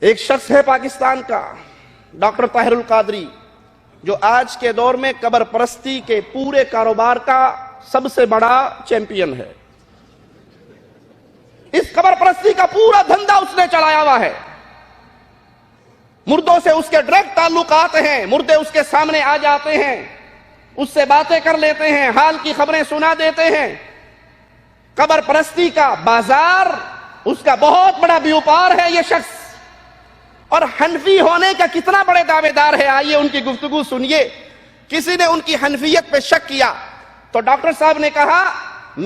ایک شخص ہے پاکستان کا ڈاکٹر طاہر القادری، جو آج کے دور میں قبر پرستی کے پورے کاروبار کا سب سے بڑا چیمپئن ہے۔ اس قبر پرستی کا پورا دھندا اس نے چلایا ہوا ہے۔ مردوں سے اس کے ڈائریکٹ تعلقات ہیں، مردے اس کے سامنے آ جاتے ہیں، اس سے باتیں کر لیتے ہیں، حال کی خبریں سنا دیتے ہیں۔ قبر پرستی کا بازار اس کا بہت بڑا بیوپار ہے یہ شخص، اور حنفی ہونے کا کتنا بڑے دعوے دار ہے۔ آئیے ان کی گفتگو سنیے۔ کسی نے ان کی حنفیت پہ شک کیا تو ڈاکٹر صاحب نے کہا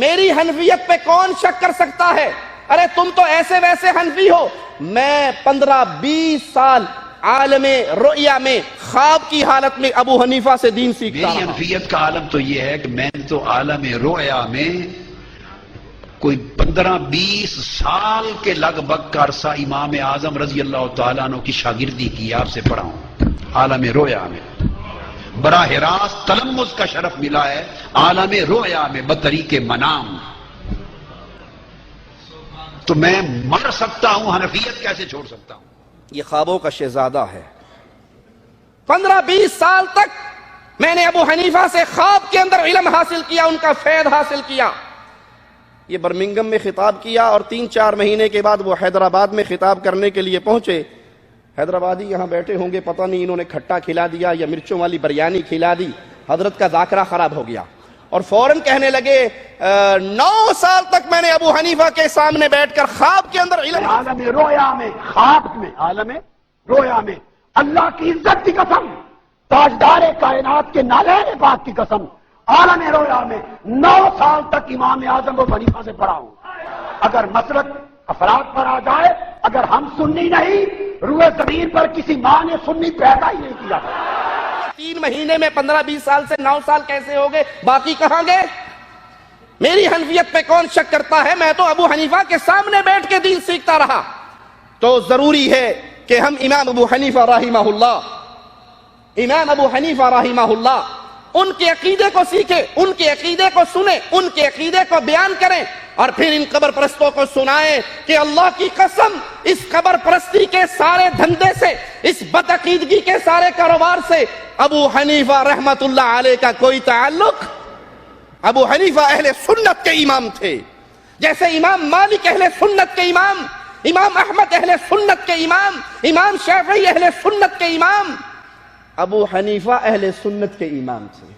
میری حنفیت پہ کون شک کر سکتا ہے؟ ارے تم تو ایسے ویسے حنفی ہو، میں 15-20 سال عالم رؤیا میں خواب کی حالت میں ابو حنیفہ سے دین سیکھتا میری حنفیت کا عالم تو یہ ہے کہ میں نے تو عالم رؤیا میں کوئی 15-20 سال کے لگ بھگ کا عرصہ امام اعظم رضی اللہ تعالیٰ عنہ کی شاگردی کی، آپ سے پڑھا ہوں عالم رؤیا میں۔ براہ راست تلمذ کا شرف ملا ہے عالم رؤیا میں بطریق منام۔ تو میں مر سکتا ہوں، حنفیت کیسے چھوڑ سکتا ہوں؟ یہ خوابوں کا شہزادہ ہے۔ 15-20 سال تک میں نے ابو حنیفہ سے خواب کے اندر علم حاصل کیا، ان کا فیض حاصل کیا۔ یہ برمنگم میں خطاب کیا اور 3-4 مہینے کے بعد وہ حیدرآباد میں خطاب کرنے کے لیے پہنچے۔ حیدرآبادی یہاں بیٹھے ہوں گے، پتہ نہیں انہوں نے کھٹا کھلا دیا یا مرچوں والی بریانی کھلا دی، حضرت کا ذاکرہ خراب ہو گیا اور فوراً کہنے لگے 9 سال تک میں نے ابو حنیفہ کے سامنے بیٹھ کر خواب کے اندر علم عالم رویا میں، خواب میں، عالم رویا میں اللہ کی عزت کی قسم، تاجدار کائنات کے نالین پاک کی قسم، عالم رویا میں 9 سال تک امام اعظم ابو حنیفہ سے پڑھا ہوں۔ اگر مسلک افراد پر آ جائے، اگر ہم سنی نہیں، روئے زمین پر کسی ماں نے سنی پیدا ہی نہیں کیا۔ 3 مہینے میں 15-20 سال سے 9 سال کیسے ہو گئے؟ باقی کہاں گئے؟ میری حنفیت پہ کون شک کرتا ہے؟ میں تو ابو حنیفہ کے سامنے بیٹھ کے دین سیکھتا رہا۔ تو ضروری ہے کہ ہم امام ابو حنیفہ رحمہ اللہ ان کے عقیدے کو سیکھیں، ان کے عقیدے کو سنیں، ان کے عقیدے کو بیان کریں، اور پھر ان قبر پرستوں کو سنائیں کہ اللہ کی قسم اس قبر پرستی کے سارے دھندے سے، اس بدعقیدگی کے سارے کاروبار سے ابو حنیفہ رحمت اللہ علیہ کا کوئی تعلق۔ ابو حنیفہ اہل سنت کے امام تھے، جیسے امام مالک اہل سنت کے امام، امام احمد اہل سنت کے امام، امام شافعی اہل سنت کے امام، ابو حنیفہ اہل سنت کے امام تھے۔